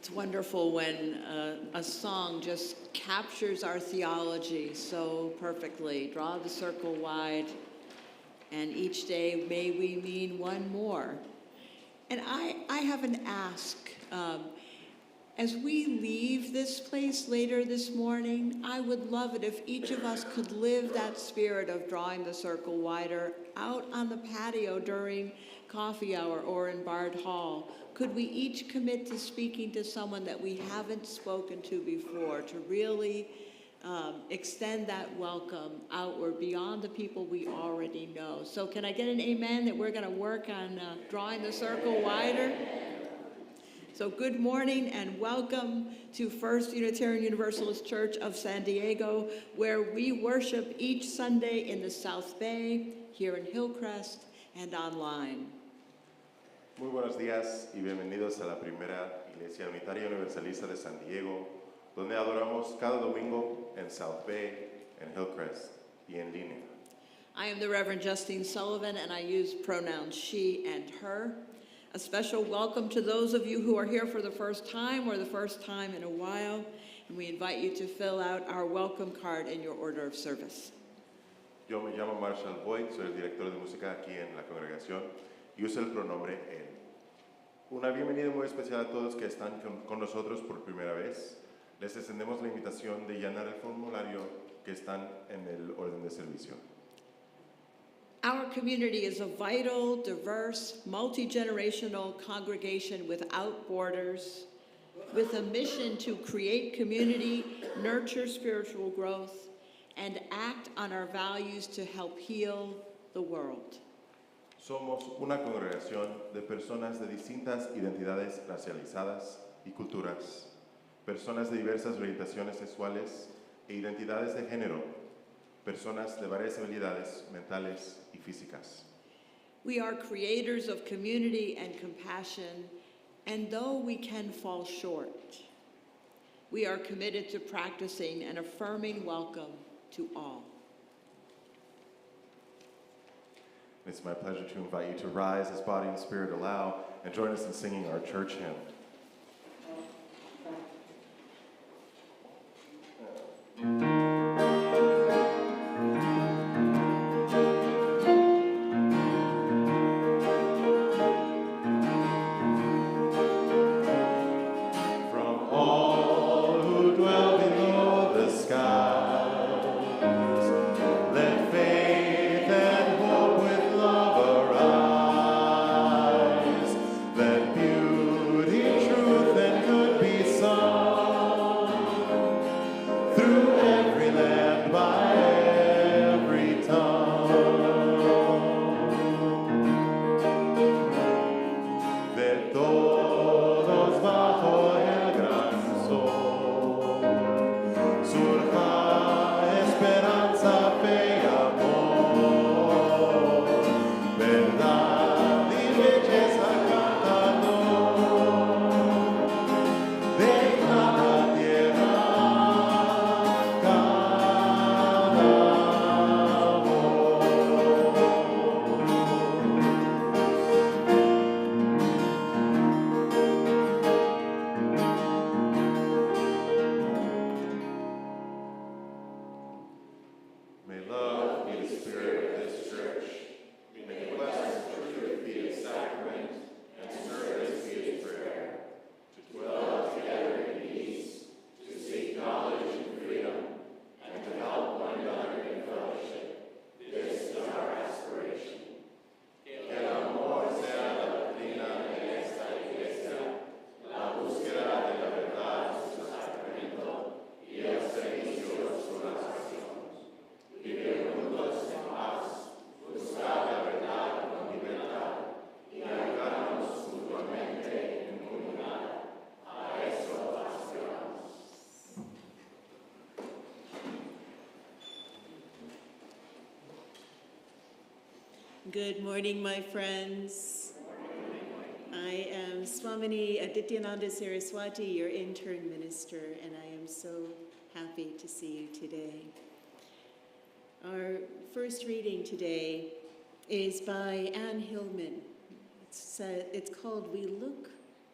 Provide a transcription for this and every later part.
It's wonderful when a song just captures our theology so perfectly. Draw the circle wide, and each day may we mean one more. And I have an ask. As we leave this place later this morning, I would love it if each of us could live that spirit of drawing the circle wider out on the patio during coffee hour or in Bard Hall. Could we each commit to speaking to someone that we haven't spoken to before, to really extend that welcome outward beyond the people we already know? So can I get an amen that we're going to work on drawing the circle wider? So good morning and welcome to First Unitarian Universalist Church of San Diego, where we worship each Sunday in the South Bay, here in Hillcrest, and online. Muy buenos días y bienvenidos a la primera Iglesia Unitaria Universalista de San Diego, donde adoramos cada domingo en South Bay, en Hillcrest y en línea. I am the Reverend Justine Sullivan, and I use pronouns she and her. A special welcome to those of you who are here for the first time or the first time in a while, and we invite you to fill out our welcome card in your order of service. Yo me llamo Marshall Boyd, soy el director de música aquí en la congregación y uso el pronombre él. Una bienvenida muy especial a todos que están con nosotros por primera vez. Les extendemos la invitación de llenar el formulario que están en el orden de servicio. Our community is a vital, diverse, multi-generational congregation without borders, with a mission to create community, nurture spiritual growth, and act on our values to help heal the world. Somos una congregación de personas de distintas identidades racializadas y culturas, personas de diversas orientaciones sexuales e identidades de género, personas de varias habilidades mentales y físicas. We are creators of community and compassion, and though we can fall short, we are committed to practicing an affirming welcome to all. It's my pleasure to invite you to rise as body and spirit allow and join us in singing our church hymn. surja esperanza, fe y amor, verdad y belleza cantando, deja la tierra cada May love be the spirit of this church. May the blessed truth be its sacrament, and service be its prayer. To dwell together in peace, to seek knowledge and freedom, and to help one another in fellowship. This is our aspiration. Que el amor sea la doctrina de esta iglesia, la búsqueda de la verdad su sacramento y el servicio su oración. Vivir juntos en paz, buscar la verdad con libertad y ayudarnos mutuamente en comunidad. A eso aspiramos. Good morning, my friends. I am Swamini Adityananda Saraswati, your intern minister, and I am so happy to see you today. Our first reading today is by Anne Hillman. It's called We Look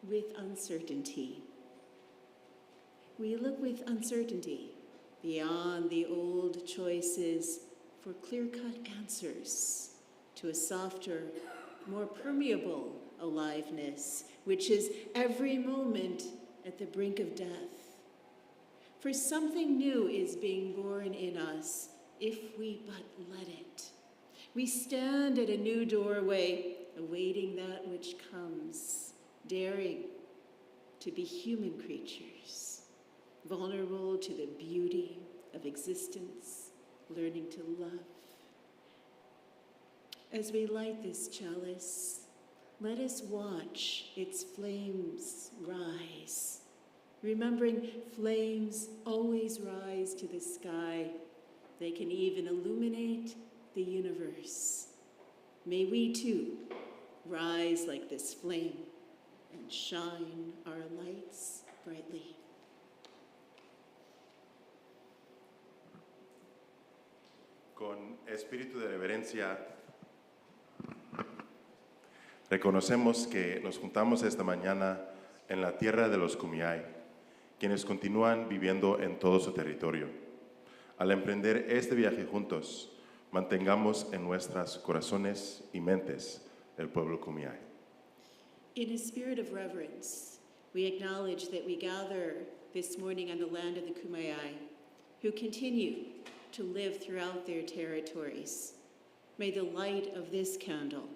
with Uncertainty. We look with uncertainty beyond the old choices for clear-cut answers to a softer, more permeable aliveness, which is every moment at the brink of death. For something new is being born in us if we but let it. We stand at a new doorway, awaiting that which comes, daring to be human creatures, vulnerable to the beauty of existence, learning to love. As we light this chalice, let us watch its flames rise, remembering flames always rise to the sky. They can even illuminate the universe. May we too rise like this flame and shine our lights brightly. Con espíritu de reverencia, reconocemos que nos juntamos esta mañana en la tierra de los Kumeyaay, quienes continúan viviendo en todo su territorio. Al emprender este viaje juntos, mantengamos en nuestros corazones y mentes el pueblo Kumeyaay. In a spirit of reverence, we acknowledge that we gather this morning on the land of the Kumeyaay, who continue to live throughout their territories. May the light of this candle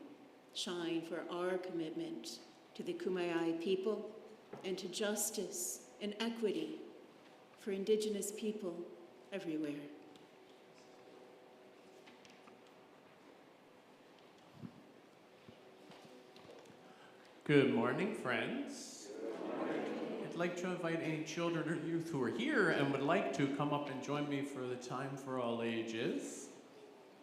shine for our commitment to the Kumeyaay people and to justice and equity for Indigenous people everywhere. Good morning, friends. I'd like to invite any children or youth who are here and would like to come up and join me for the Time for All Ages.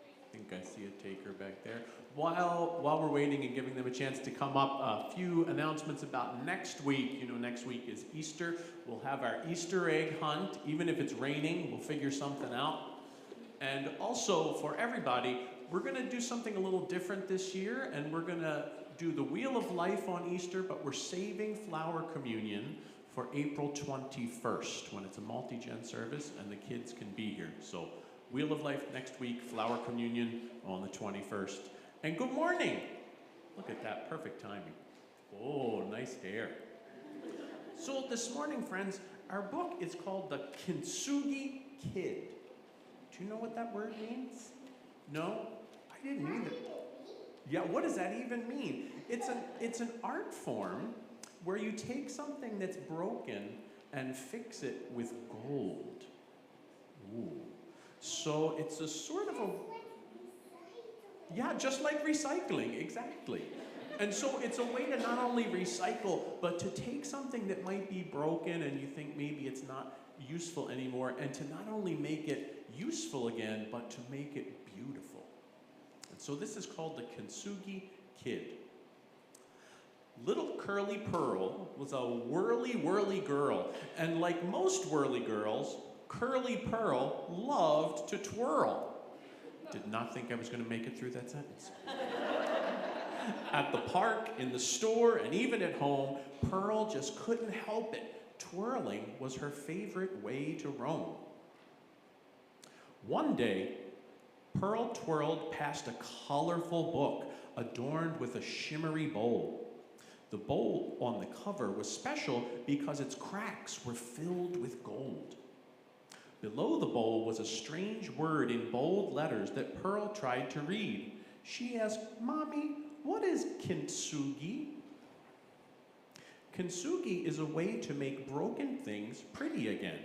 I think I see a taker back there. While we're waiting and giving them a chance to come up, a few announcements about next week. You know, next week is Easter. We'll have our Easter egg hunt. Even if it's raining, we'll figure something out. And also, for everybody, we're going to do something a little different this year, and we're going to do the Wheel of Life on Easter, but we're saving Flower Communion for April 21st, when it's a multi-gen service and the kids can be here. So, Wheel of Life next week, Flower Communion on the 21st. And good morning! Look at that, perfect timing. Oh, nice hair. So this morning, friends, our book is called The Kintsugi Kid. Do you know what that word means? No? I didn't either. Yeah, what does that even mean? It's an art form where you take something that's broken and fix it with gold. Ooh. So it's a sort of a... Yeah, just like recycling, exactly. And so it's a way to not only recycle, but to take something that might be broken and you think maybe it's not useful anymore, and to not only make it useful again, but to make it beautiful. And so this is called the Kintsugi Kid. Little Curly Pearl was a whirly girl, and like most whirly girls, Curly Pearl loved to twirl. Did not think I was going to make it through that sentence. At the park, in the store, and even at home, Pearl just couldn't help it. Twirling was her favorite way to roam. One day, Pearl twirled past a colorful book adorned with a shimmery bowl. The bowl on the cover was special because its cracks were filled with gold. Below the bowl was a strange word in bold letters that Pearl tried to read. She asked, "Mommy, what is kintsugi?" Kintsugi is a way to make broken things pretty again.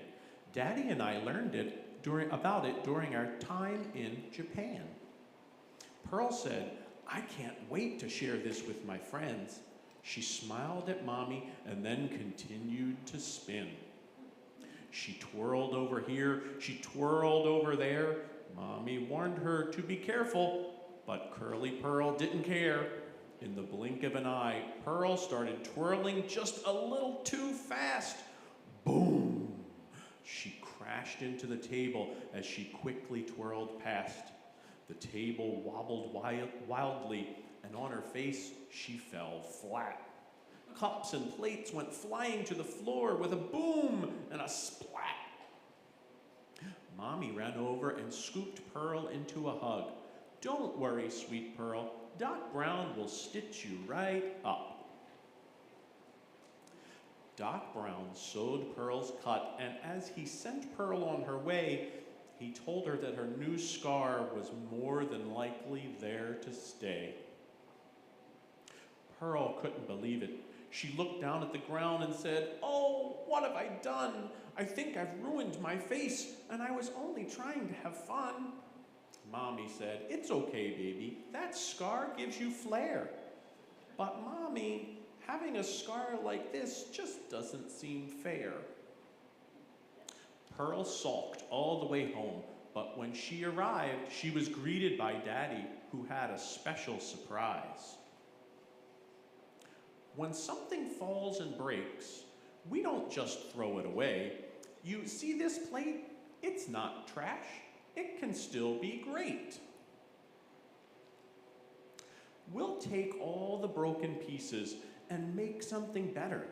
Daddy and I learned about it during our time in Japan. Pearl said, "I can't wait to share this with my friends." She smiled at Mommy and then continued to spin. She twirled over here, she twirled over there. Mommy warned her to be careful, but Curly Pearl didn't care. In the blink of an eye, Pearl started twirling just a little too fast. Boom! She crashed into the table as she quickly twirled past. The table wobbled wildly, and on her face, she fell flat. Cups and plates went flying to the floor with a boom and a splat. Mommy ran over and scooped Pearl into a hug. "Don't worry, sweet Pearl. Doc Brown will stitch you right up." Doc Brown sewed Pearl's cut, and as he sent Pearl on her way, he told her that her new scar was more than likely there to stay. Pearl couldn't believe it. She looked down at the ground and said, "Oh, what have I done? I think I've ruined my face, and I was only trying to have fun." Mommy said, "It's okay, baby. That scar gives you flair." "But Mommy, having a scar like this just doesn't seem fair." Pearl sulked all the way home, but when she arrived, she was greeted by Daddy, who had a special surprise. When something falls and breaks, we don't just throw it away. You see this plate? It's not trash. It can still be great. We'll take all the broken pieces and make something better.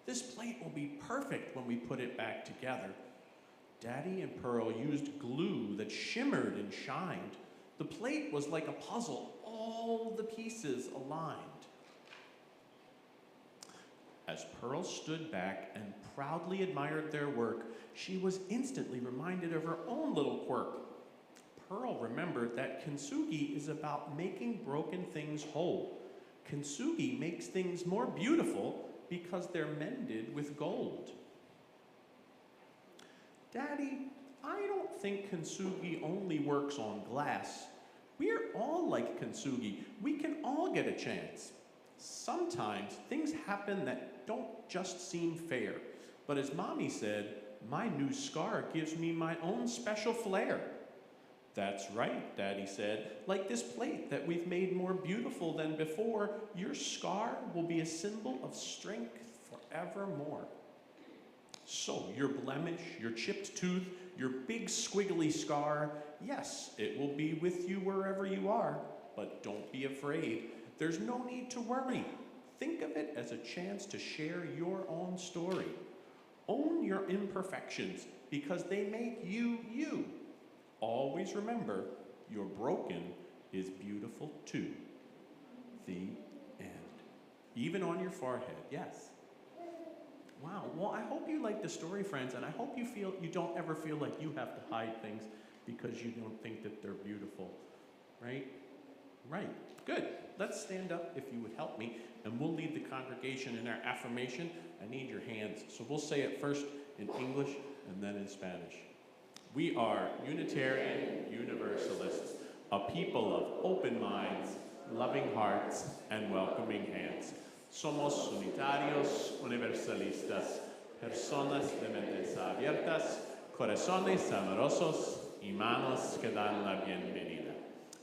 This plate will be perfect when we put it back together. Daddy and Pearl used glue that shimmered and shined. The plate was like a puzzle, all the pieces aligned. As Pearl stood back and proudly admired their work, she was instantly reminded of her own little quirk. Pearl remembered that kintsugi is about making broken things whole. Kintsugi makes things more beautiful because they're mended with gold. "Daddy, I don't think kintsugi only works on glass. We're all like kintsugi. We can all get a chance. Sometimes things happen that don't just seem fair. But as Mommy said, my new scar gives me my own special flair." "That's right," Daddy said. "Like this plate that we've made more beautiful than before, your scar will be a symbol of strength forevermore." So your blemish, your chipped tooth, your big squiggly scar, yes, it will be with you wherever you are. But don't be afraid. There's no need to worry. Think of it as a chance to share your own story. Own your imperfections because they make you you. Always remember, your broken is beautiful too. The end. Even on your forehead, yes. Wow, well, I hope you like the story, friends, and I hope you don't ever feel like you have to hide things because you don't think that they're beautiful, right? Right, good. Let's stand up if you would help me, and we'll lead the congregation in our affirmation. I need your hands. So we'll say it first in English and then in Spanish. We are Unitarian Universalists, a people of open minds, loving hearts, and welcoming hands. Somos unitarios universalistas, personas de mentes abiertas, corazones amorosos, y manos que dan la bienvenida.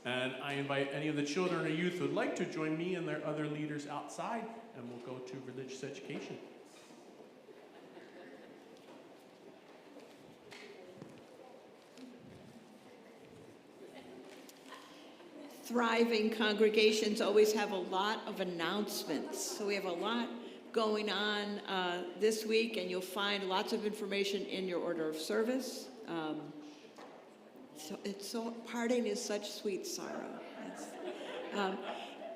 And I invite any of the children or youth who would like to join me and their other leaders outside, and we'll go to religious education. Thriving congregations always have a lot of announcements. So we have a lot going on this week, and you'll find lots of information in your order of service. Parting is such sweet sorrow.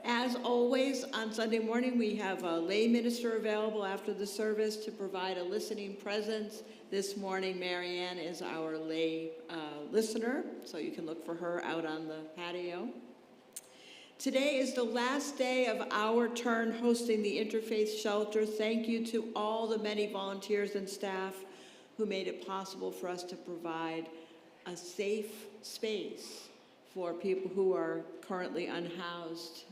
As always, on Sunday morning, we have a lay minister available after the service to provide a listening presence. This morning, Marianne is our lay listener, so you can look for her out on the patio. Today is the last day of our turn hosting the Interfaith Shelter. Thank you to all the many volunteers and staff who made it possible for us to provide a safe space for people who are currently unhoused.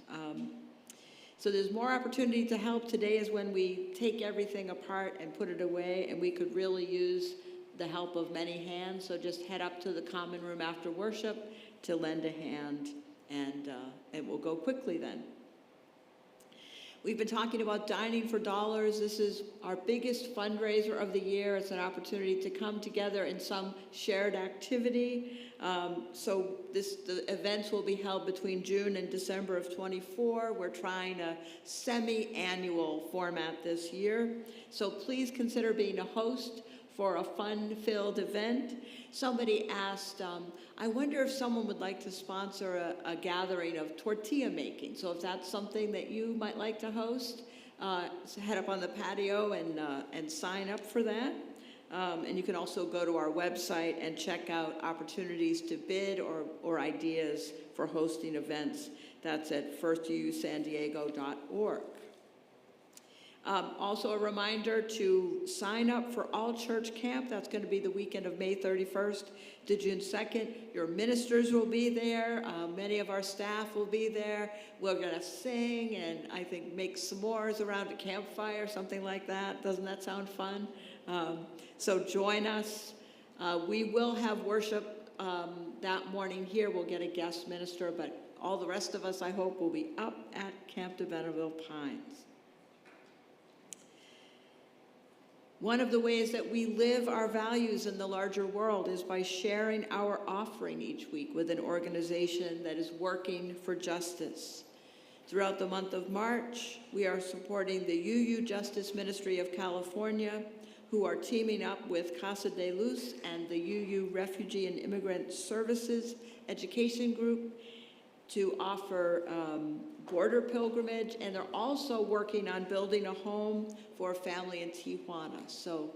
So there's more opportunity to help. Today is when we take everything apart and put it away, and we could really use the help of many hands. So just head up to the common room after worship to lend a hand, and it will go quickly then. We've been talking about Dining for Dollars. This is our biggest fundraiser of the year. It's an opportunity to come together in some shared activity. The events will be held between June and December of 24. We're trying a semi-annual format this year. So please consider being a host for a fun-filled event. Somebody asked, I wonder if someone would like to sponsor a gathering of tortilla making. So if that's something that you might like to host, head up on the patio and sign up for that. And you can also go to our website and check out opportunities to bid or ideas for hosting events. That's at firstusandiego.org. Also a reminder to sign up for All Church Camp. That's going to be the weekend of May 31st to June 2nd. Your ministers will be there. Many of our staff will be there. We're going to sing and I think make s'mores around a campfire, something like that. Doesn't that sound fun? So join us. We will have worship that morning here. We'll get a guest minister, but all the rest of us, I hope, will be up at Camp de Bentonville Pines. One of the ways that we live our values in the larger world is by sharing our offering each week with an organization that is working for justice. Throughout the month of March, we are supporting the UU Justice Ministry of California, who are teaming up with Casa de Luz and the UU Refugee and Immigrant Services Education Group to offer border pilgrimage, and they're also working on building a home for a family in Tijuana. So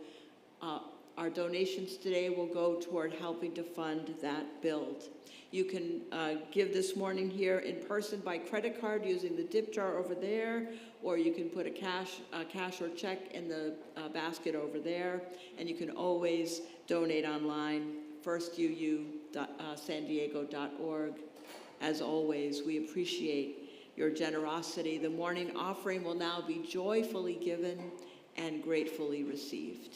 our donations today will go toward helping to fund that build. You can give this morning here in person by credit card using the dip jar over there, or you can put a cash or check in the basket over there, and you can always donate online, firstusandiego.org. As always, we appreciate your generosity. The morning offering will now be joyfully given and gratefully received.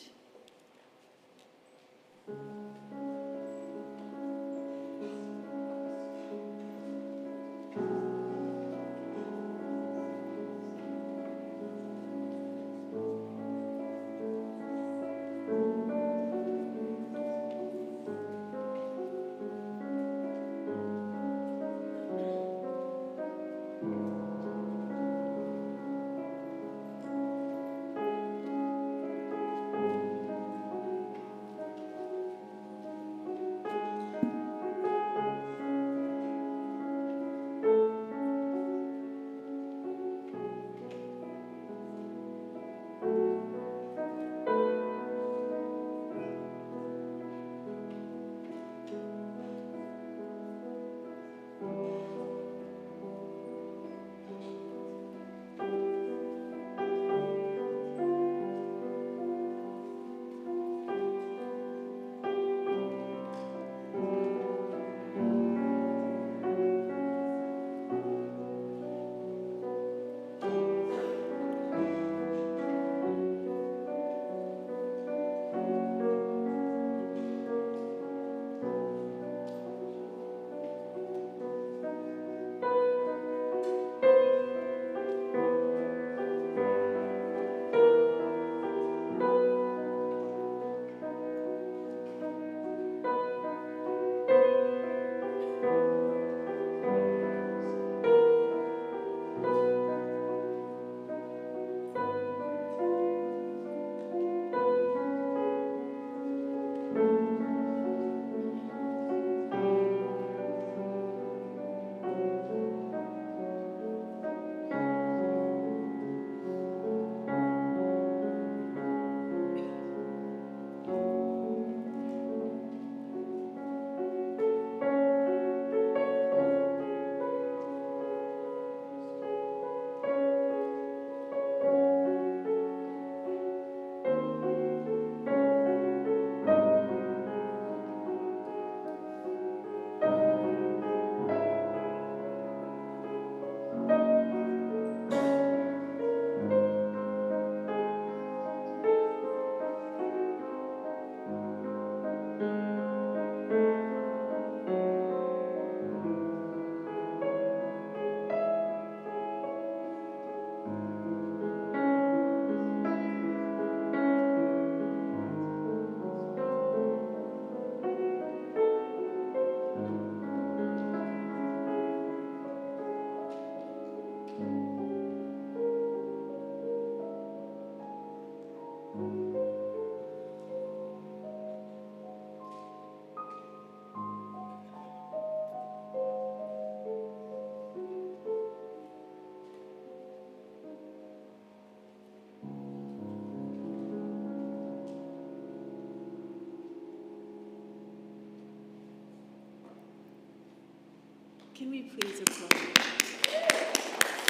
Can we please applaud?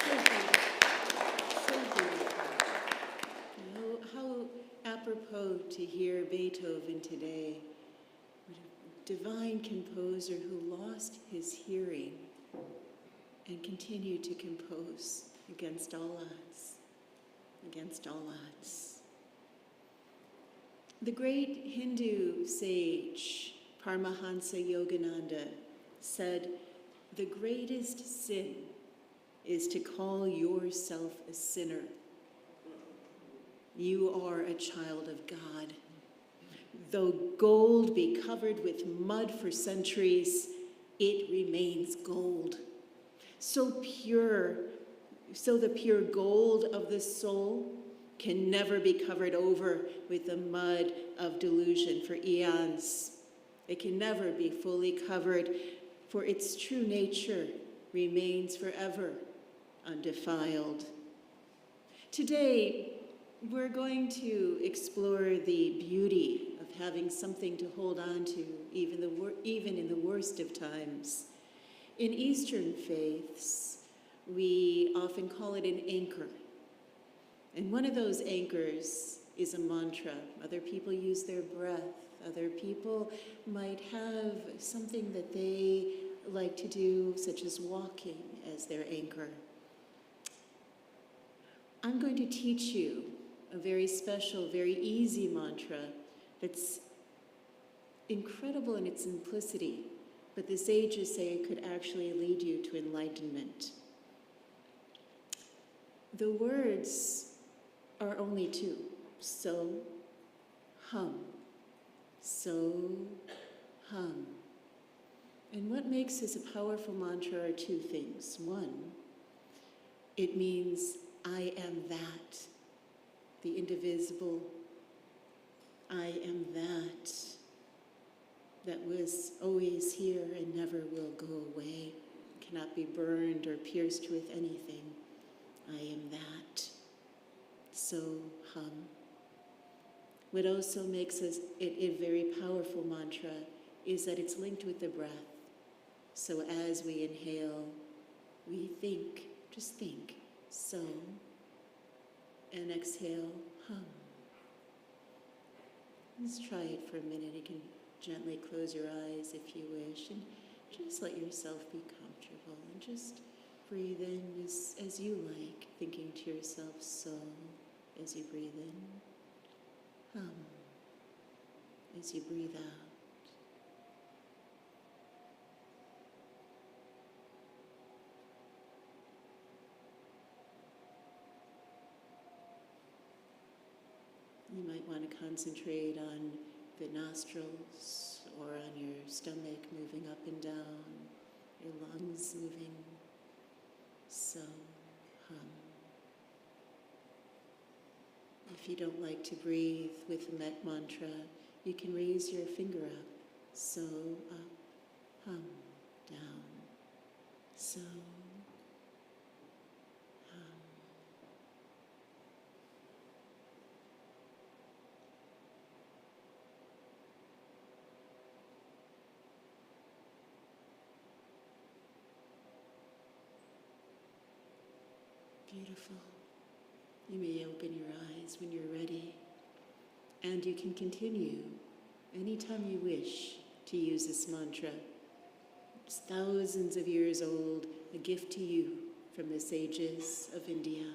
So beautiful. So beautiful. How apropos to hear Beethoven today. What a divine composer who lost his hearing and continued to compose against all odds. Against all odds. The great Hindu sage Paramahansa Yogananda said, "The greatest sin is to call yourself a sinner. You are a child of God. Though gold be covered with mud for centuries, it remains gold. So the pure gold of the soul can never be covered over with the mud of delusion for eons. It can never be fully covered, for its true nature remains forever undefiled." Today, we're going to explore the beauty of having something to hold on to, even in the worst of times. In Eastern faiths, we often call it an anchor. And one of those anchors is a mantra. Other people use their breath. Other people might have something that they like to do, such as walking, as their anchor. I'm going to teach you a very special, very easy mantra that's incredible in its simplicity, but the sages say it could actually lead you to enlightenment. The words are only two: so, hum. So, hum. And what makes this a powerful mantra are two things. One, it means I am that, the indivisible. I am that was always here and never will go away, cannot be burned or pierced with anything. I am that. So, hum. What also makes it a very powerful mantra is that it's linked with the breath. So as we inhale, we think, just think, so, and exhale, hum. Let's try it for a minute. You can gently close your eyes if you wish, and just let yourself be comfortable, and just breathe in as you like, thinking to yourself, so, as you breathe in, hum, as you breathe out. You might want to concentrate on the nostrils or on your stomach moving up and down, your lungs moving, so, hum. If you don't like to breathe with the Met mantra, you can raise your finger up, so, up, hum, down, so, hum. Beautiful. You may open your eyes when you're ready, and you can continue anytime you wish to use this mantra. It's thousands of years old, a gift to you from the sages of India.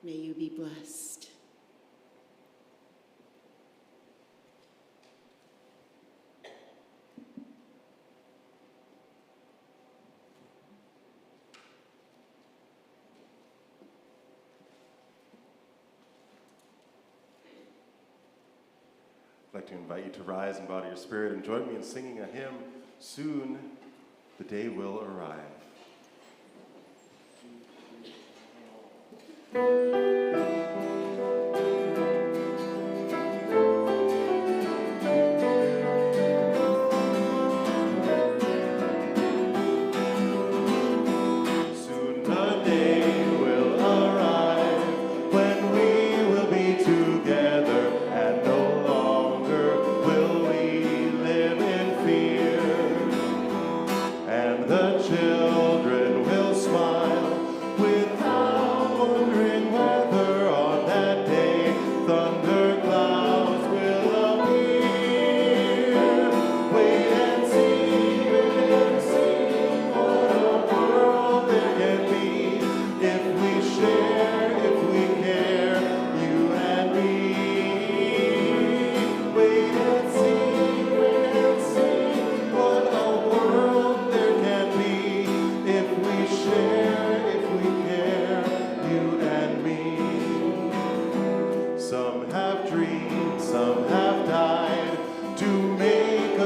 May you be blessed. I'd like to invite you to rise and bow to your spirit and join me in singing a hymn, Soon the Day Will Arrive. Soon the day will arrive when we will be together, and no longer will we live in fear. And the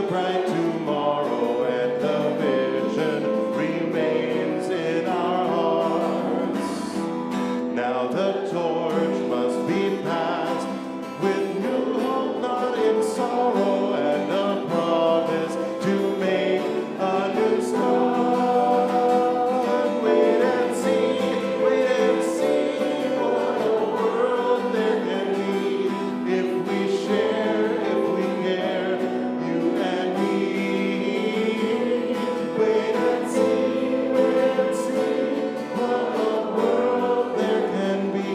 bright tomorrow, and the vision remains in our hearts. Now the torch must be passed with new hope, not in sorrow, and a promise to make a new start. Wait and see what a world there can be if we share, if we care, you and me. Wait and see what a world there can be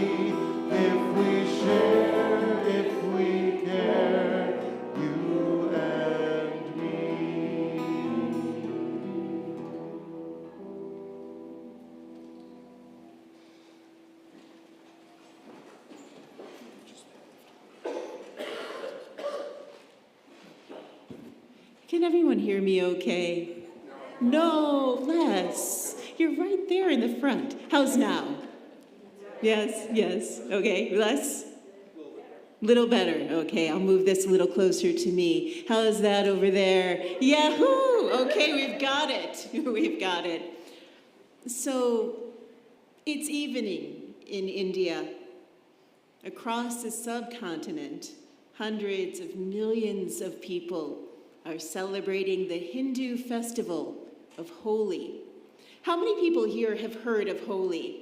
if we share, if we care, you and me. Can everyone hear me okay? No, Les. You're right there in the front. How's now? Yes. Okay, Les? Little better. Okay, I'll move this a little closer to me. How's that over there? Yahoo! Okay, we've got it. We've got it. So, it's evening in India. Across the subcontinent, hundreds of millions of people are celebrating the Hindu festival of Holi. How many people here have heard of Holi?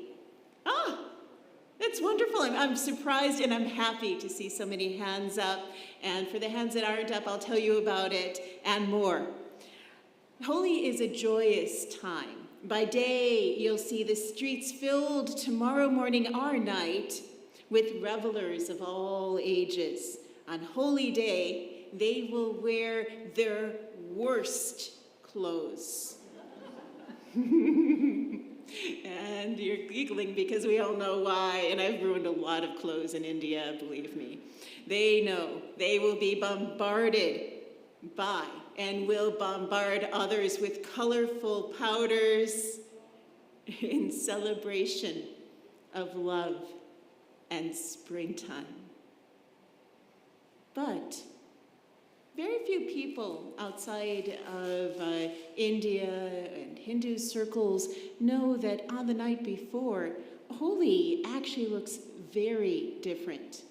That's wonderful. I'm surprised and I'm happy to see so many hands up. And for the hands that aren't up, I'll tell you about it and more. Holi is a joyous time. By day, you'll see the streets filled tomorrow morning or night with revelers of all ages. On Holy Day, they will wear their worst clothes. And you're giggling because we all know why, and I've ruined a lot of clothes in India, believe me. They know they will be bombarded by and will bombard others with colorful powders in celebration of love and springtime. But very few people outside of India and Hindu circles know that on the night before, Holi actually looks very different.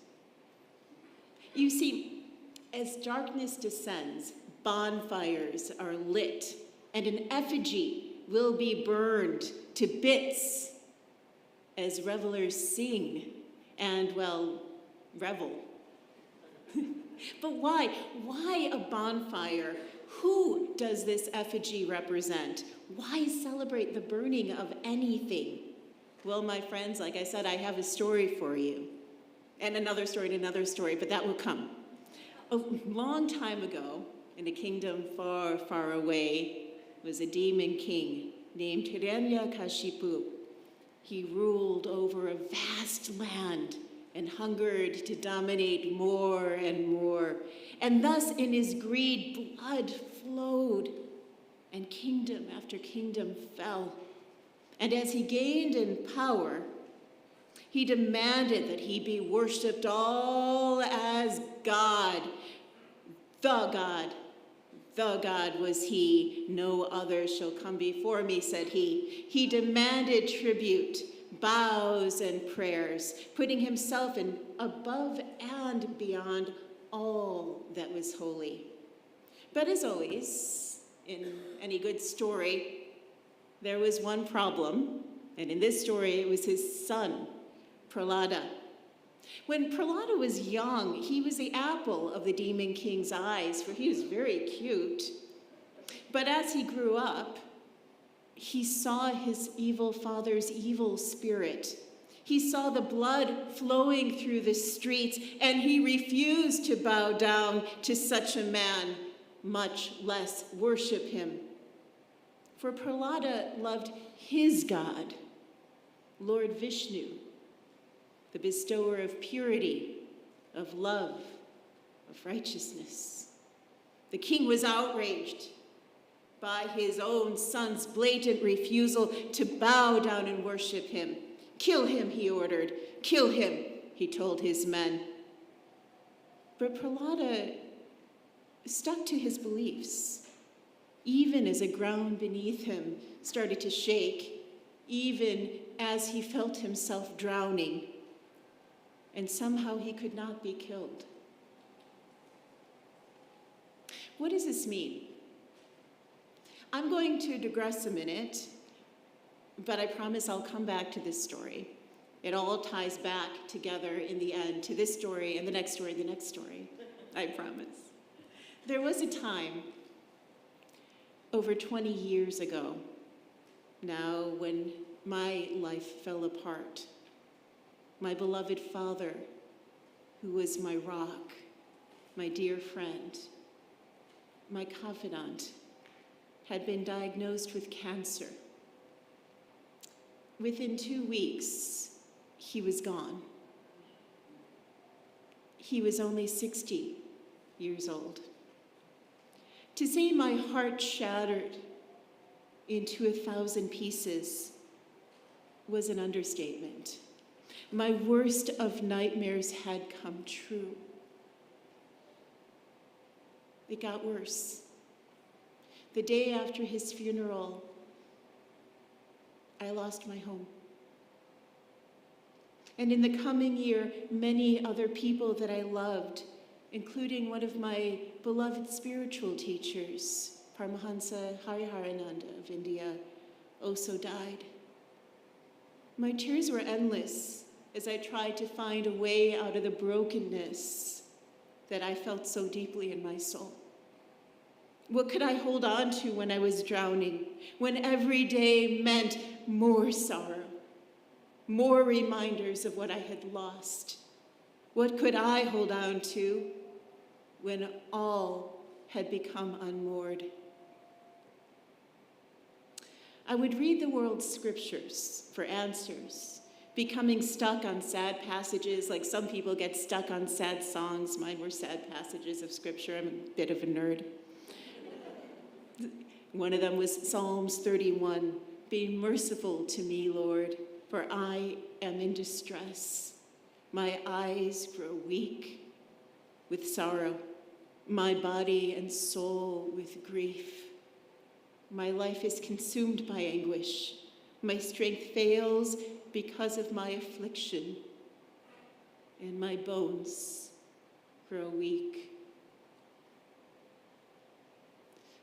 You see, as darkness descends, bonfires are lit, and an effigy will be burned to bits as revelers sing and, well, revel. But why? Why a bonfire? Who does this effigy represent? Why celebrate the burning of anything? Well, my friends, like I said, I have a story for you. And another story, but that will come. A long time ago, in a kingdom far, far away, was a demon king named Hiranyakashipu. He ruled over a vast land and hungered to dominate more and more. And thus, in his greed, blood flowed, and kingdom after kingdom fell. And as he gained in power, he demanded that he be worshipped all as God. The God was he. No other shall come before me, said he. He demanded tribute, vows, and prayers, putting himself in above and beyond all that was holy. But as always, in any good story, there was one problem, and in this story, it was his son, Prahlada. When Prahlada was young, he was the apple of the demon king's eyes, for he was very cute. But as he grew up, he saw his evil father's evil spirit. He saw the blood flowing through the streets, and he refused to bow down to such a man, much less worship him. For Prahlada loved his God, Lord Vishnu, the bestower of purity, of love, of righteousness. The king was outraged by his own son's blatant refusal to bow down and worship him. Kill him, he ordered. Kill him, he told his men. But Prahlada stuck to his beliefs, even as the ground beneath him started to shake, even as he felt himself drowning, and somehow he could not be killed. What does this mean? I'm going to digress a minute, but I promise I'll come back to this story. It all ties back together in the end to this story and the next story, the next story. I promise. There was a time over 20 years ago now when my life fell apart. My beloved father, who was my rock, my dear friend, my confidant, had been diagnosed with cancer. Within 2 weeks, he was gone. He was only 60 years old. To say my heart shattered into 1,000 pieces was an understatement. My worst of nightmares had come true. It got worse. The day after his funeral, I lost my home. And in the coming year, many other people that I loved, including one of my beloved spiritual teachers, Paramahansa Adityananda of India, also died. My tears were endless as I tried to find a way out of the brokenness that I felt so deeply in my soul. What could I hold on to when I was drowning, when every day meant more sorrow, more reminders of what I had lost? What could I hold on to when all had become unmoored? I would read the world's scriptures for answers, becoming stuck on sad passages like some people get stuck on sad songs. Mine were sad passages of scripture. I'm a bit of a nerd. One of them was Psalms 31, "Be merciful to me, Lord, for I am in distress. My eyes grow weak with sorrow, my body and soul with grief. My life is consumed by anguish. My strength fails because of my affliction, and my bones grow weak."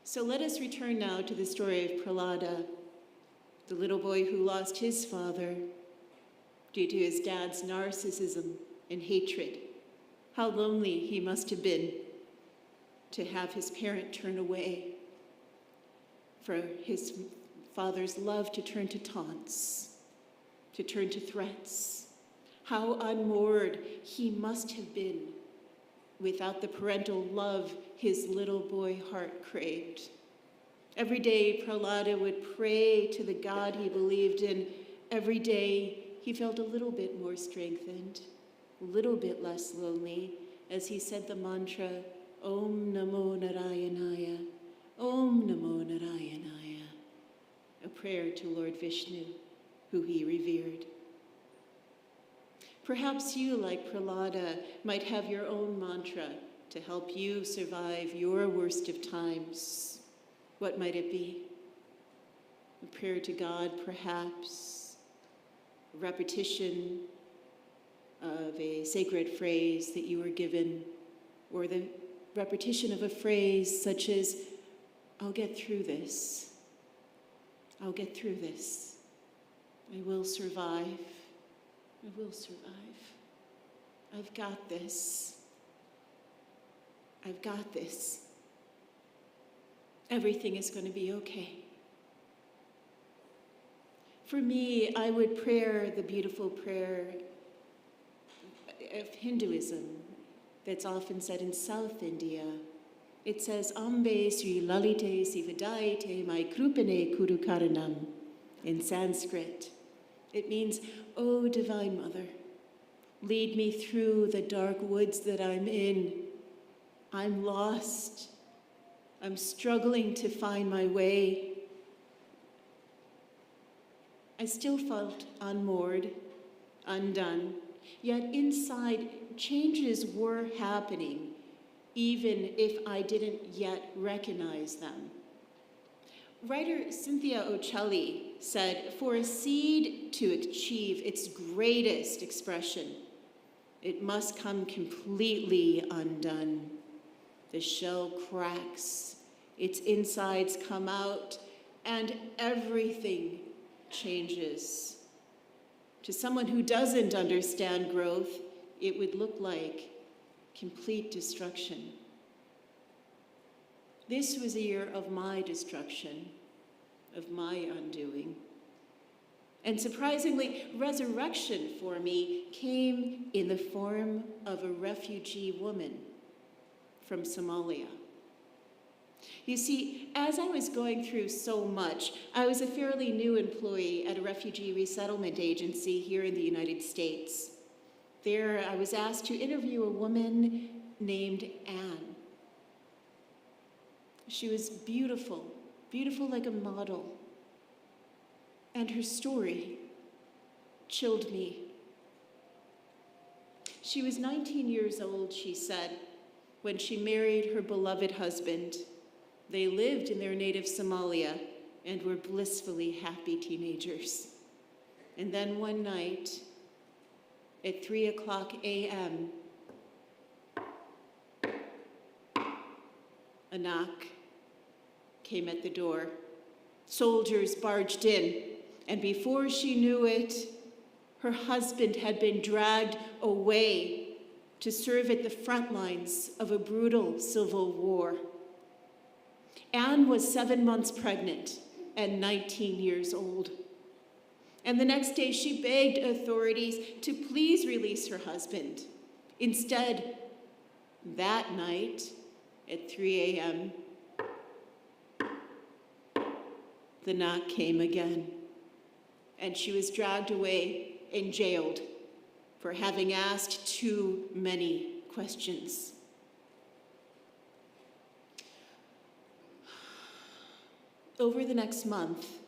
So let us return now to the story of Prahlada, the little boy who lost his father due to his dad's narcissism and hatred. How lonely he must have been to have his parent turn away, for his father's love to turn to taunts, to turn to threats. How unmoored he must have been without the parental love his little boy heart craved. Every day, Prahlada would pray to the God he believed in. Every day, he felt a little bit more strengthened, a little bit less lonely, as he said the mantra, Om Namo Narayanaya, Om Namo Narayanaya, a prayer to Lord Vishnu, who he revered. Perhaps you, like Prahlada, might have your own mantra to help you survive your worst of times. What might it be? A prayer to God, perhaps, a repetition of a sacred phrase that you were given, or the repetition of a phrase such as, I'll get through this. I'll get through this. I will survive. I will survive. I've got this. I've got this. Everything is going to be okay. For me, I would pray the beautiful prayer of Hinduism that's often said in South India. It says, Ambe Sri Lalite Sivadayate Mai Krupane Kurukaranam in Sanskrit. It means, "Oh, Divine Mother, lead me through the dark woods that I'm in. I'm lost. I'm struggling to find my way." I still felt unmoored, undone, yet inside changes were happening, even if I didn't yet recognize them. Writer Cynthia Ocelli said, "For a seed to achieve its greatest expression, it must come completely undone. The shell cracks, its insides come out, and everything changes." To someone who doesn't understand growth, it would look like complete destruction. This was a year of my destruction, of my undoing. And surprisingly, resurrection for me came in the form of a refugee woman from Somalia. You see, as I was going through so much, I was a fairly new employee at a refugee resettlement agency here in the United States. There, I was asked to interview a woman named Anne. She was beautiful, beautiful like a model. And her story chilled me. She was 19 years old, she said, when she married her beloved husband. They lived in their native Somalia and were blissfully happy teenagers. And then one night, at 3:00 a.m., a knock came at the door. Soldiers barged in, and before she knew it, her husband had been dragged away to serve at the front lines of a brutal civil war. Anne was 7 months pregnant and 19 years old. And the next day she begged authorities to please release her husband. Instead, that night at 3 a.m., the knock came again, and she was dragged away and jailed for having asked too many questions. Over the next month,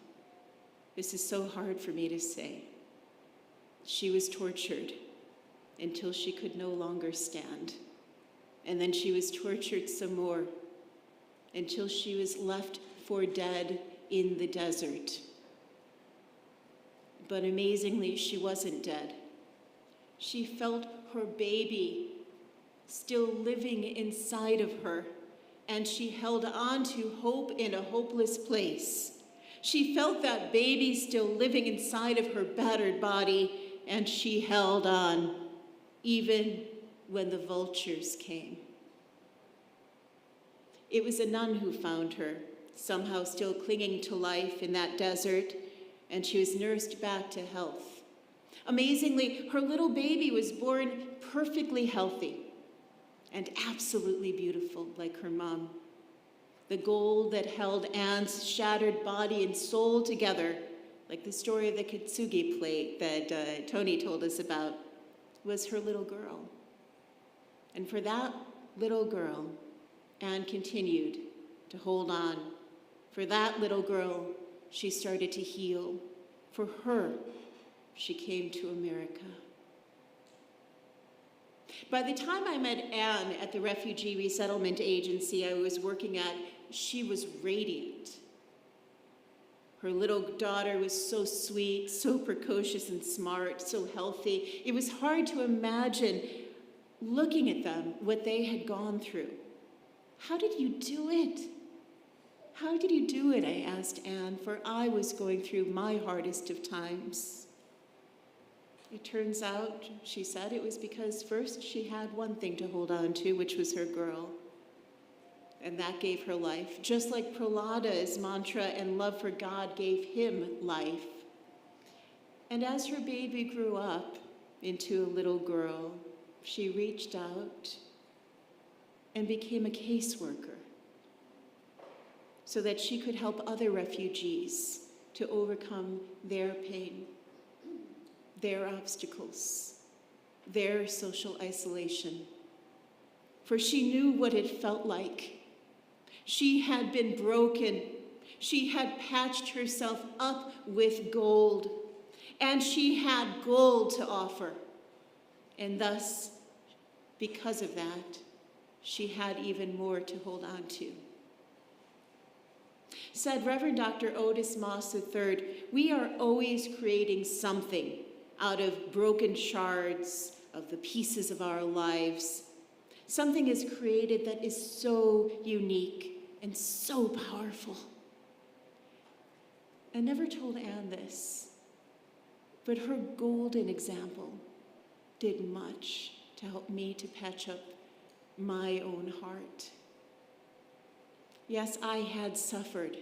this is so hard for me to say, she was tortured until she could no longer stand. And then she was tortured some more until she was left for dead in the desert. But amazingly, she wasn't dead. She felt her baby still living inside of her, and she held on to hope in a hopeless place. She felt that baby still living inside of her battered body, and she held on, even when the vultures came. It was a nun who found her, somehow still clinging to life in that desert, and she was nursed back to health. Amazingly, her little baby was born perfectly healthy and absolutely beautiful like her mom. The gold that held Anne's shattered body and soul together, like the story of the kintsugi plate that Tony told us about, was her little girl. And for that little girl, Anne continued to hold on. For that little girl, she started to heal. For her, she came to America. By the time I met Anne at the refugee resettlement agency I was working at, she was radiant. Her little daughter was so sweet, so precocious and smart, so healthy. It was hard to imagine, looking at them, what they had gone through. How did you do it? How did you do it? I asked Anne, for I was going through my hardest of times. It turns out, she said, it was because first she had one thing to hold on to, which was her girl. And that gave her life, just like Prahlada's mantra and love for God gave him life. And as her baby grew up into a little girl, she reached out and became a caseworker so that she could help other refugees to overcome their pain, their obstacles, their social isolation. For she knew what it felt like. She had been broken. She had patched herself up with gold, and she had gold to offer. And thus, because of that, she had even more to hold on to. Said Reverend Dr. Otis Moss III, we are always creating something out of broken shards of the pieces of our lives. Something is created that is so unique and so powerful. I never told Anne this, but her golden example did much to help me to patch up my own heart. Yes, I had suffered.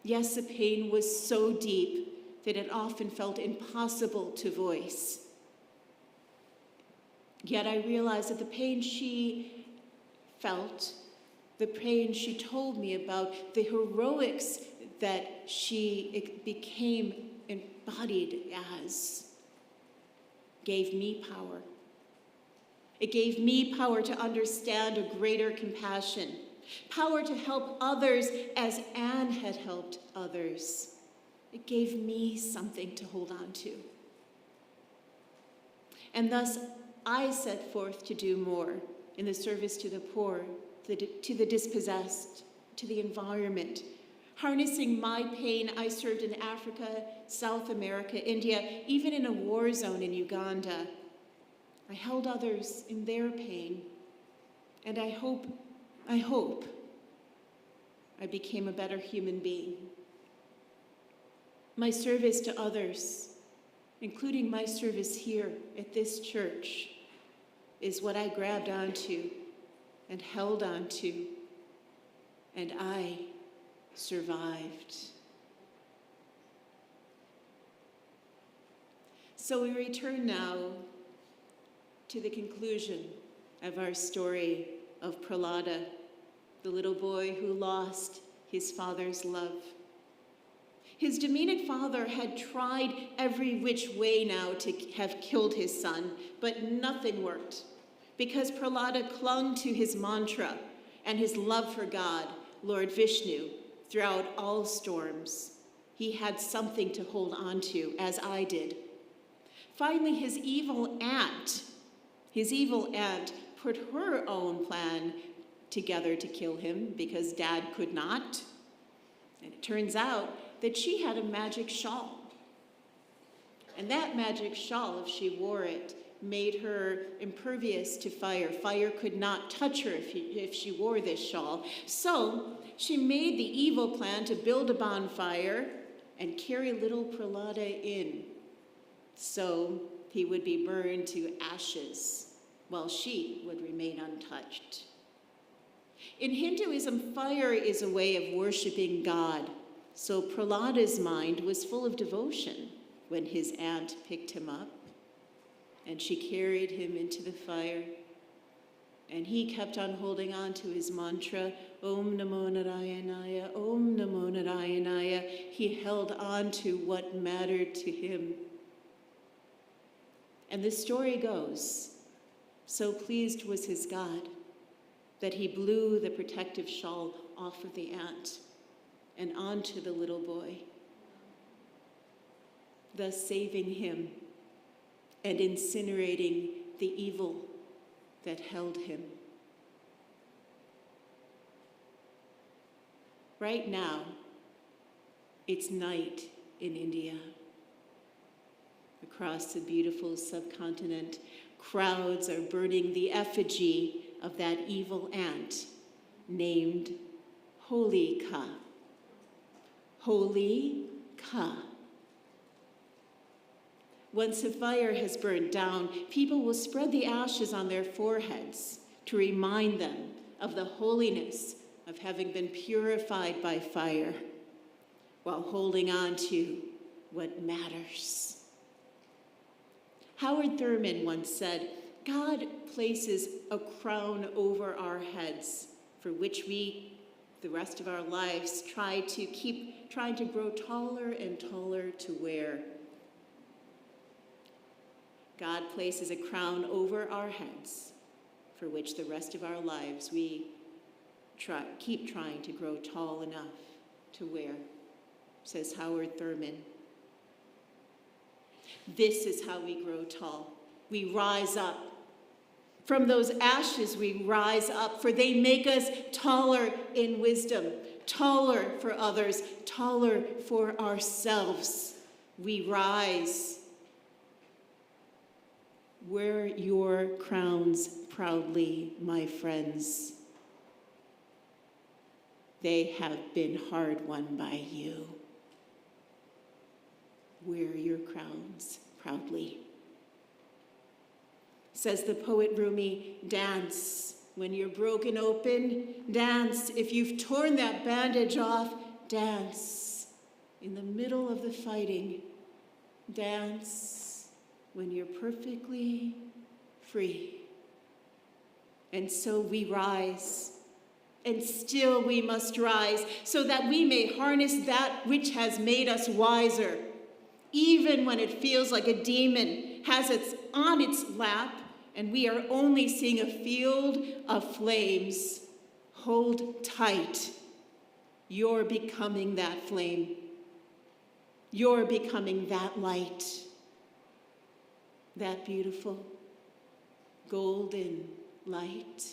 Yes, the pain was so deep that it often felt impossible to voice. Yet I realized that the pain she felt, the pain she told me about, the heroics that she became embodied as, gave me power. It gave me power to understand a greater compassion, power to help others as Anne had helped others. It gave me something to hold on to. And thus, I set forth to do more in the service to the poor, to the dispossessed, to the environment. Harnessing my pain, I served in Africa, South America, India, even in a war zone in Uganda. I held others in their pain, and I hope I became a better human being. My service to others, including my service here at this church, is what I grabbed onto and held onto, and I survived. So we return now to the conclusion of our story of Prahlada, the little boy who lost his father's love. His demonic father had tried every which way now to have killed his son, but nothing worked, because Prahlada clung to his mantra and his love for God, Lord Vishnu, throughout all storms. He had something to hold on to, as I did. Finally, his evil aunt put her own plan together to kill him because Dad could not. And it turns out that she had a magic shawl. And that magic shawl, if she wore it, made her impervious to fire. Fire could not touch her if she wore this shawl. So she made the evil plan to build a bonfire and carry little Prahlada in, so he would be burned to ashes while she would remain untouched. In Hinduism, fire is a way of worshiping God. So Prahlada's mind was full of devotion when his aunt picked him up, and she carried him into the fire. And he kept on holding on to his mantra, Om Namo Narayanaya, Om Namo Narayanaya. He held on to what mattered to him. And the story goes, so pleased was his God that he blew the protective shawl off of the ant and onto the little boy, thus saving him and incinerating the evil that held him. Right now, it's night in India. Across the beautiful subcontinent, crowds are burning the effigy of that evil ant named Holika. Holika. Once the fire has burned down, people will spread the ashes on their foreheads to remind them of the holiness of having been purified by fire while holding on to what matters. Howard Thurman once said, God places a crown over our heads for which we, the rest of our lives, trying to grow taller and taller to wear. God places a crown over our heads for which the rest of our lives we keep trying to grow tall enough to wear, says Howard Thurman. This is how we grow tall. We rise up From those ashes we rise up, for they make us taller in wisdom, taller for others, taller for ourselves. We rise. Wear your crowns proudly, my friends. They have been hard won by you. Wear your crowns proudly. Says the poet Rumi, dance when you're broken open, dance if you've torn that bandage off, dance in the middle of the fighting, dance when you're perfectly free. And so we rise, and still we must rise, so that we may harness that which has made us wiser, even when it feels like a demon has it on its lap, and we are only seeing a field of flames. Hold tight. You're becoming that flame. You're becoming that light. That beautiful golden light.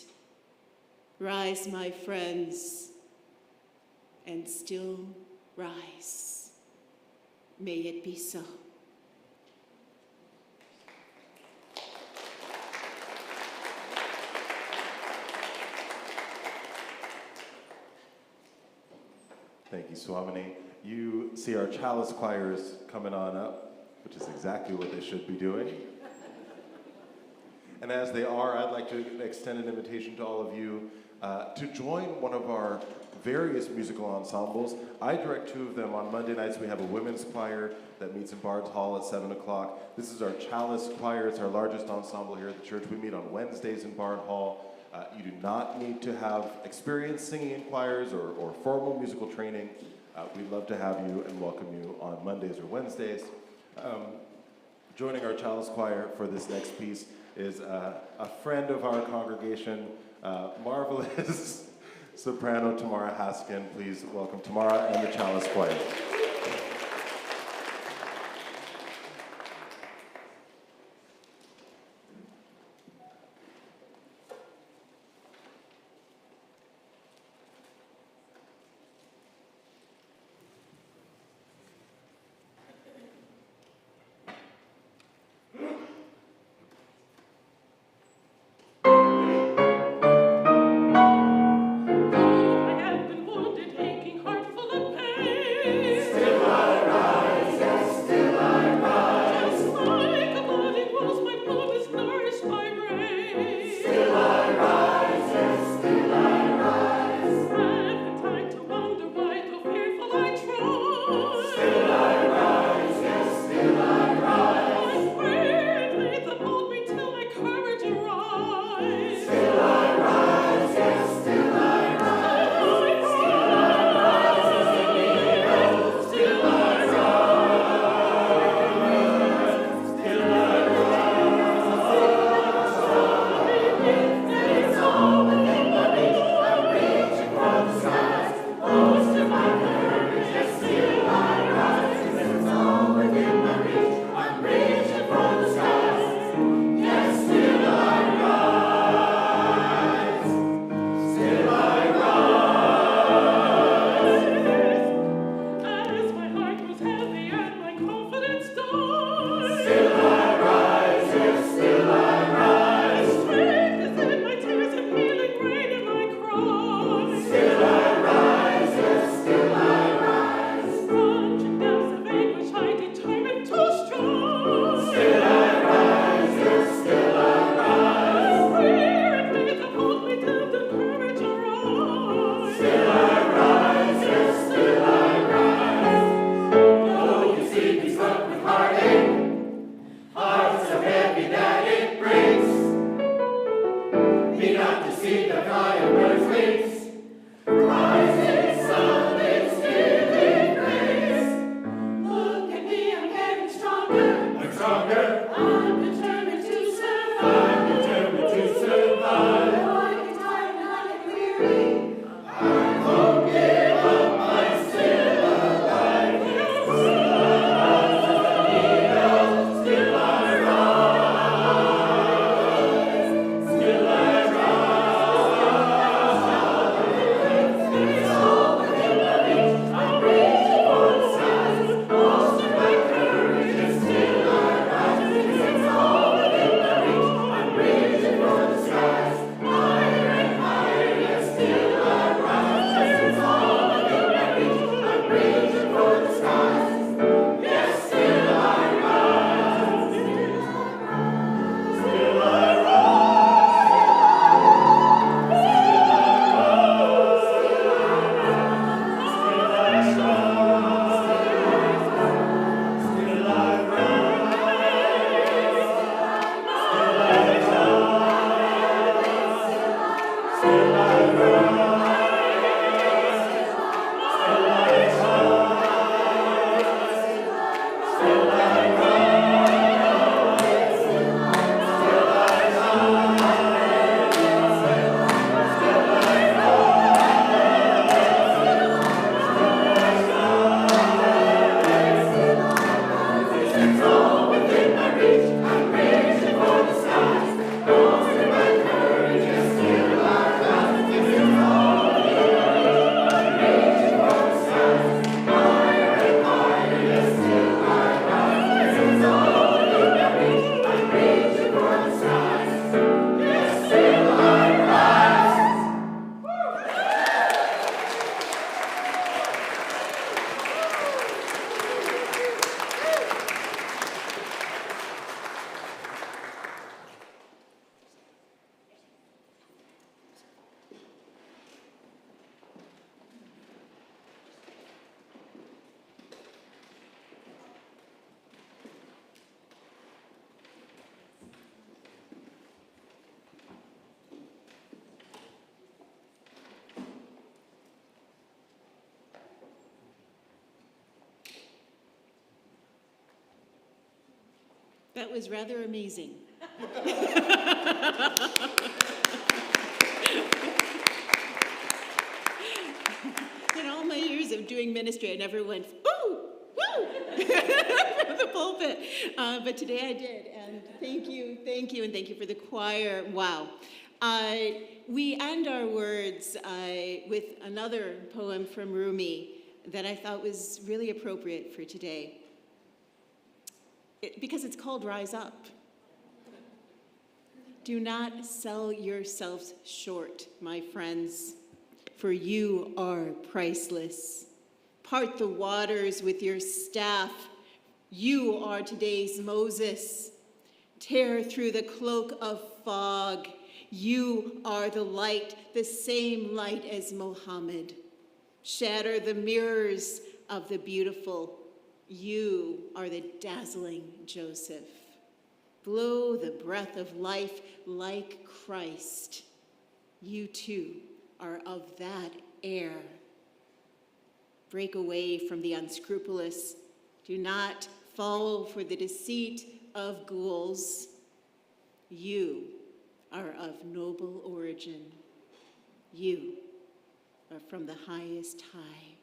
Rise, my friends, and still rise. May it be so. Thank you, Swamini. You see our chalice choirs coming on up, which is exactly what they should be doing. And as they are, I'd like to extend an invitation to all of you to join one of our various musical ensembles. I direct two of them. On Monday nights, we have a women's choir that meets in Bard's Hall at 7 o'clock. This is our chalice choir. It's our largest ensemble here at the church. We meet on Wednesdays in Bard Hall. You do not need to have experience singing in choirs or formal musical training. We'd love to have you and welcome you on Mondays or Wednesdays. Joining our chalice choir for this next piece is a friend of our congregation, marvelous soprano Tamara Haskin. Please welcome Tamara and the chalice choir. I have been wounded, aching, heart full of pain. That was rather amazing. In all my years of doing ministry, I never went, woo, woo, from the pulpit. But today I did, and thank you, and thank you for the choir. Wow. We end our words with another poem from Rumi that I thought was really appropriate for today. Because it's called Rise Up. Do not sell yourselves short, my friends, for you are priceless. Part the waters with your staff. You are today's Moses. Tear through the cloak of fog. You are the light, the same light as Mohammed. Shatter the mirrors of the beautiful. You are the dazzling Joseph. Blow the breath of life like Christ. You too are of that air. Break away from the unscrupulous. Do not fall for the deceit of ghouls. You are of noble origin. You are from the highest high.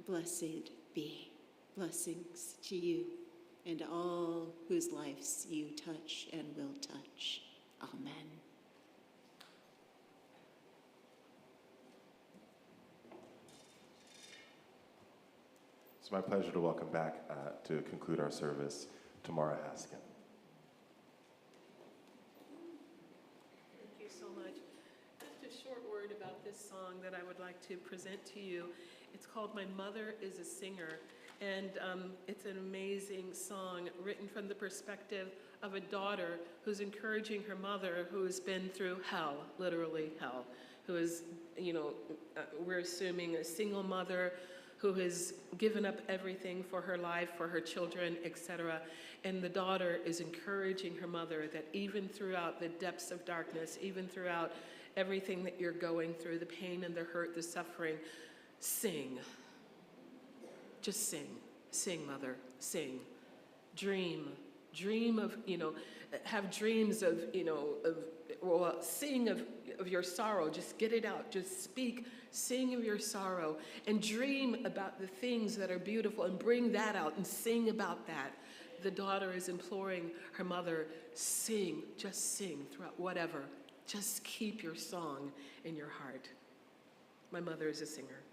Blessed be. Blessings to you and all whose lives you touch and will touch. Amen. It's my pleasure to welcome back to conclude our service Tamara Haskin. Thank you so much. Just a short word about this song that I would like to present to you. It's called My Mother is a Singer, and it's an amazing song written from the perspective of a daughter who's encouraging her mother who's been through hell, literally hell, who is, we're assuming a single mother who has given up everything for her life, for her children, etc. And the daughter is encouraging her mother that even throughout the depths of darkness, even throughout everything that you're going through, the pain and the hurt, the suffering, sing. Just sing. Sing, mother. Sing. Dream. Dream of, have dreams of, sing of your sorrow. Just get it out. Just speak. Sing of your sorrow. And dream about the things that are beautiful and bring that out and sing about that. The daughter is imploring her mother, sing. Just sing throughout whatever. Just keep your song in your heart. My mother is a singer.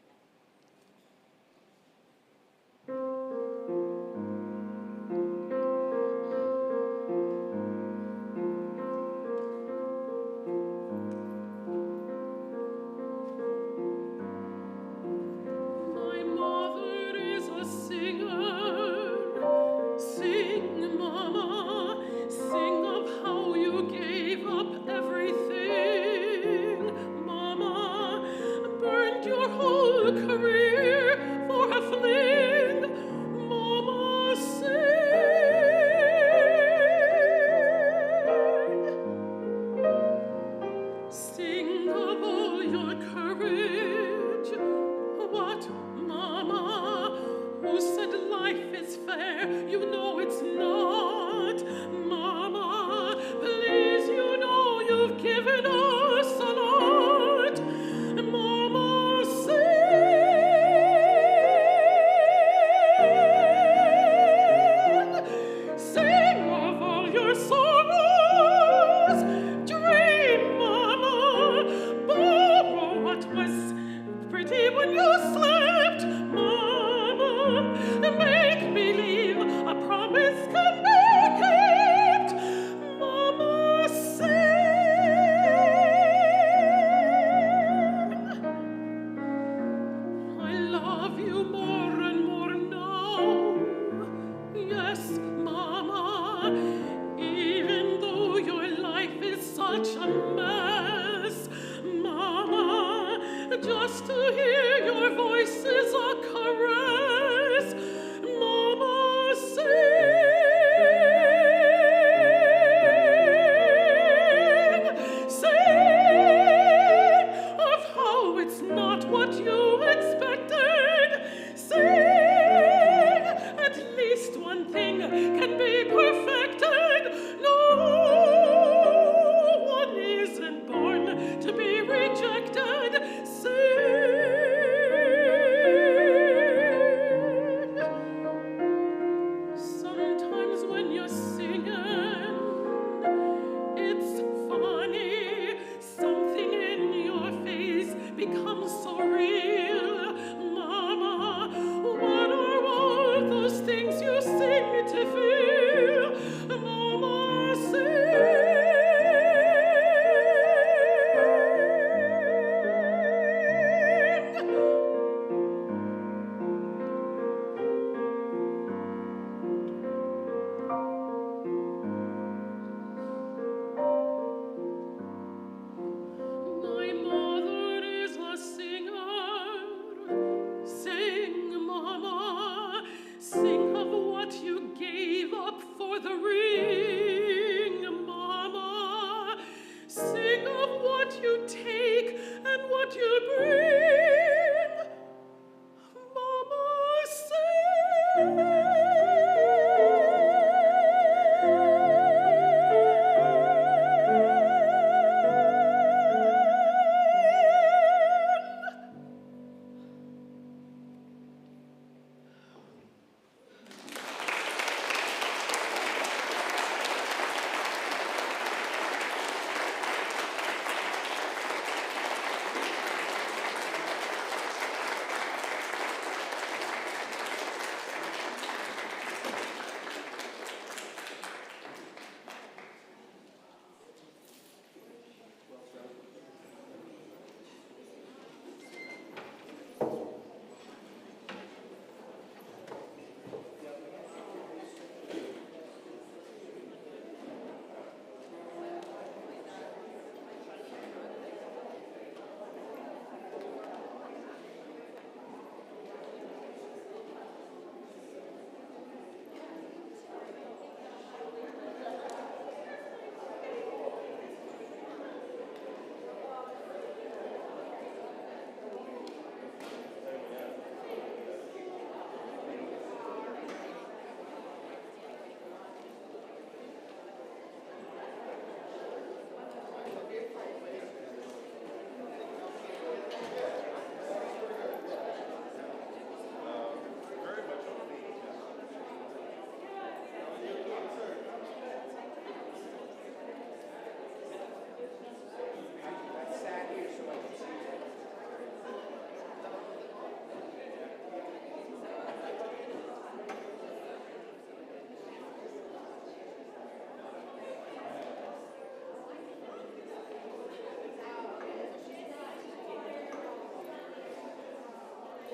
What you expected,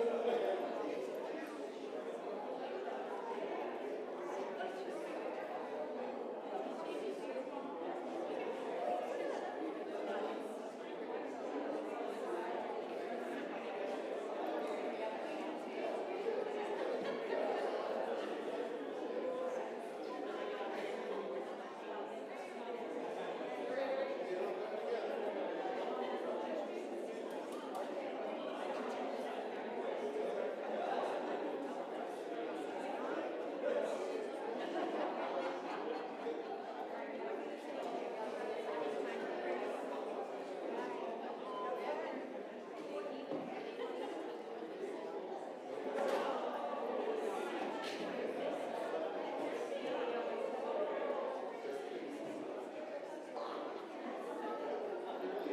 Thank you.